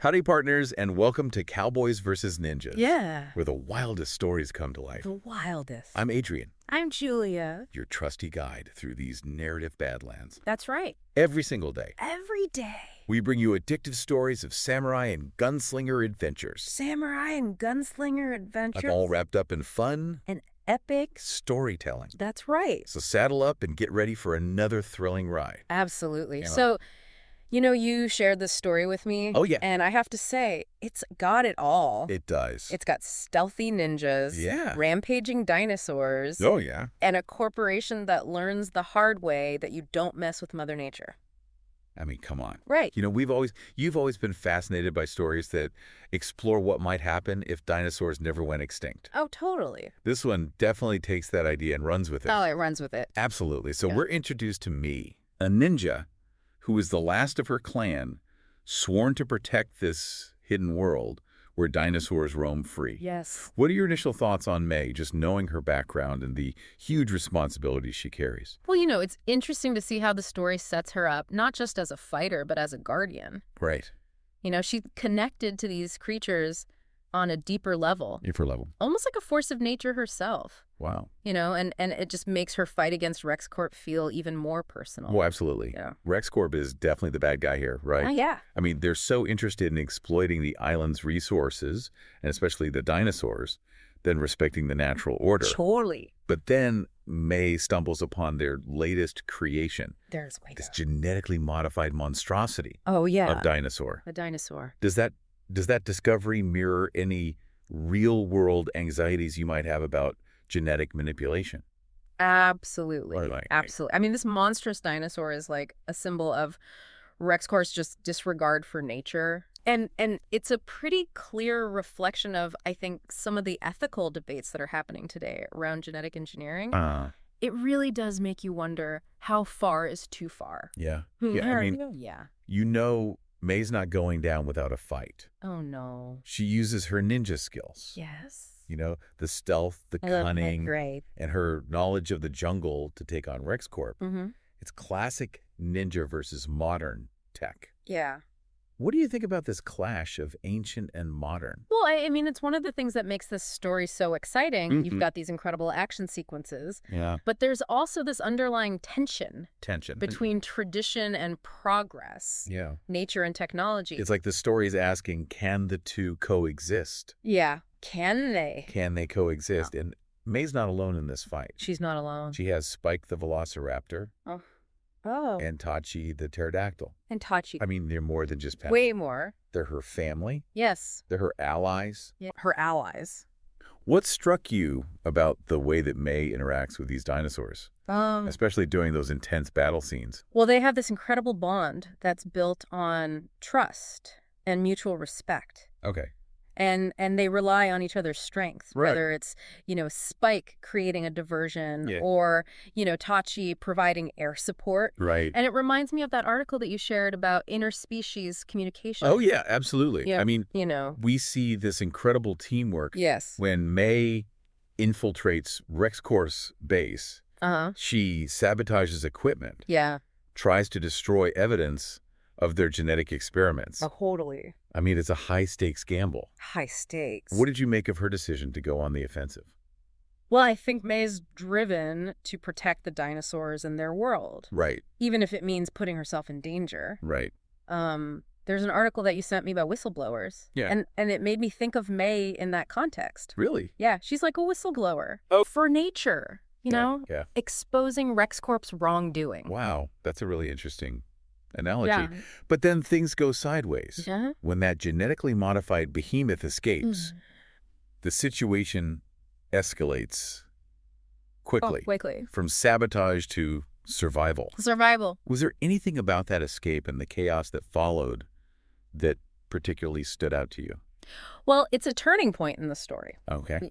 Howdy, partners, and welcome to Cowboys versus Ninjas. Yeah. Where the wildest stories come to life. The wildest. I'm Adrian, I'm Julia. your trusty guide through these narrative badlands. That's right. Every single day, Every day. we bring you addictive stories of samurai and gunslinger adventures. Samurai and gunslinger adventures. All wrapped up in fun and epic storytelling. That's right. So saddle up and get ready for another thrilling ride. Absolutely. Yeah. So, you shared this story with me. Oh, yeah. And I have to say, it's got it all. It does. It's got stealthy ninjas, Yeah. rampaging dinosaurs, Oh, yeah. and a corporation that learns the hard way that you don't mess with Mother Nature. I mean, come on. Right. You've always been fascinated by stories that explore what might happen if dinosaurs never went extinct. Oh, totally. This one definitely takes that idea and runs with it. Oh, it runs with it. Absolutely. So Yeah. we're introduced to Mei, a ninja who was the last of her clan, sworn to protect this hidden world where dinosaurs roam free. Yes. What are your initial thoughts on Mei, just knowing her background and the huge responsibilities she carries? Well, it's interesting to see how the story sets her up, not just as a fighter, but as a guardian. Right. She connected to these creatures on a deeper level, If her level. almost like a force of nature herself. Wow. And it just makes her fight against RexCorp feel even more personal. Oh, absolutely. Yeah. RexCorp is definitely the bad guy here, right? Oh, yeah. I mean, they're so interested in exploiting the island's resources, and especially the dinosaurs, than respecting the natural order. Totally. But then Mei stumbles upon their latest creation, There's this genetically modified monstrosity Oh, yeah. of dinosaur. A dinosaur. Does that discovery mirror any real-world anxieties you might have about genetic manipulation? Absolutely. Or like- Absolutely. I mean, this monstrous dinosaur is like a symbol of RexCorp's just disregard for nature. And it's a pretty clear reflection of, I think, some of the ethical debates that are happening today around genetic engineering. It really does make you wonder, how far is too far? Yeah. Yeah, I mean, Yeah. Mei's not going down without a fight. Oh, no. She uses her ninja skills. Yes. The stealth, the I love that. cunning, Great. and her knowledge of the jungle to take on RexCorp. Mm-hmm. It's classic ninja versus modern tech. Yeah. What do you think about this clash of ancient and modern? Well, I mean, it's one of the things that makes this story so exciting. Mhm. You've got these incredible action sequences, Yeah. but there's also this underlying tension Tension. between tradition and progress, Yeah. nature and technology. It's like the story is asking, can the two coexist? Yeah. Can they? Can they coexist? And Mei's not alone in this fight. She's not alone. She has Spike the velociraptor Oh. and Tachi the pterodactyl. And Tachi. I mean, they're more than just pets. Way more. They're her family. Yes. They're her allies. Yeah. Her allies. What struck you about the way that Mei interacts with these dinosaurs, especially during those intense battle scenes? Well, they have this incredible bond that's built on trust and mutual respect. Okay. And they rely on each other's strengths, Right. whether it's, Spike creating a diversion Yeah. or, Tachi providing air support. Right. And it reminds me of that article that you shared about interspecies communication. Oh, yeah, absolutely. Yeah. I mean, You know. we see this incredible teamwork Yes. when Mei infiltrates RexCorp's base. Uh-huh. She sabotages equipment, Yeah. tries to destroy evidence of their genetic experiments. Totally. I mean, it's a high-stakes gamble. High stakes. What did you make of her decision to go on the offensive? Well, I think May's driven to protect the dinosaurs and their world, Right, even if it means putting herself in danger. right. There's an article that you sent me about whistleblowers. Yeah. And it made me think of May in that context. Really? Yeah, she's like a whistleblower. Oh. For nature, Yeah. exposing RexCorp's wrongdoing. Wow, that's a really interesting analogy. Yeah. But then things go sideways. Yeah. When that genetically modified behemoth escapes, the situation escalates quickly. Quickly. From sabotage to survival. Survival. Was there anything about that escape and the chaos that followed that particularly stood out to you? Well, it's a turning point in the story. Okay.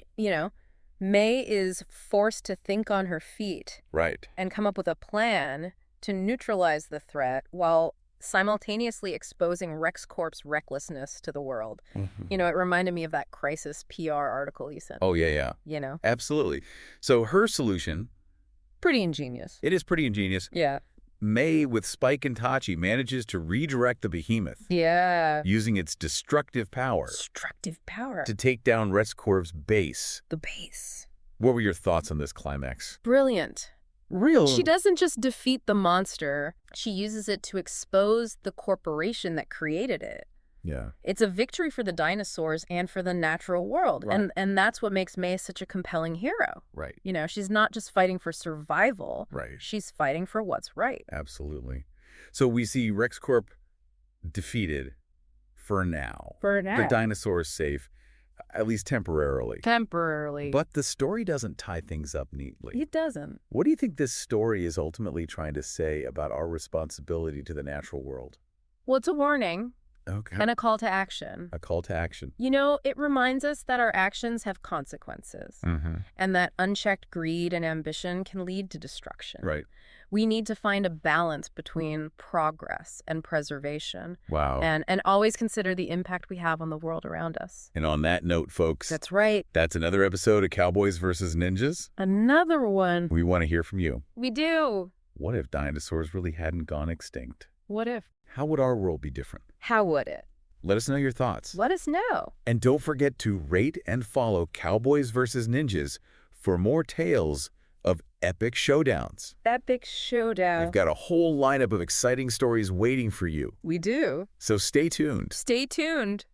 May is forced to think on her feet Right. and come up with a plan to neutralize the threat while simultaneously exposing RexCorp's recklessness to the world. Mhm. It reminded me of that crisis PR article you sent. Oh, yeah. Absolutely. Absolutely. So her solution, Pretty ingenious. it is pretty ingenious. Yeah. May, with Spike and Tachi, manages to redirect the behemoth, Yeah. using its destructive power Destructive power. to take down RexCorp's base. The base. What were your thoughts on this climax? Brilliant. Real. She doesn't just defeat the monster, she uses it to expose the corporation that created it. Yeah. It's a victory for the dinosaurs and for the natural world. Right. And that's what makes May such a compelling hero. Right. You know, she's not just fighting for survival. Right. She's fighting for what's right. Absolutely. So we see RexCorp defeated for now. For now. The dinosaurs safe, at least temporarily. Temporarily. But the story doesn't tie things up neatly. It doesn't. What do you think this story is ultimately trying to say about our responsibility to the natural world? Well, it's a warning Okay. and a call to action. A call to action. You know, it reminds us that our actions have consequences and that unchecked greed and ambition can lead to destruction. Right. We need to find a balance between progress and preservation. Wow. And always consider the impact we have on the world around us. And on that note, folks, That's right. that's another episode of Cowboys versus Ninjas. Another one. We want to hear from you. We do. What if dinosaurs really hadn't gone extinct? What if? How would our world be different? How would it? Let us know your thoughts. Let us know. And don't forget to rate and follow Cowboys versus Ninjas for more tales of epic showdowns. Epic showdown. We've got a whole lineup of exciting stories waiting for you. We do. So stay tuned. Stay tuned.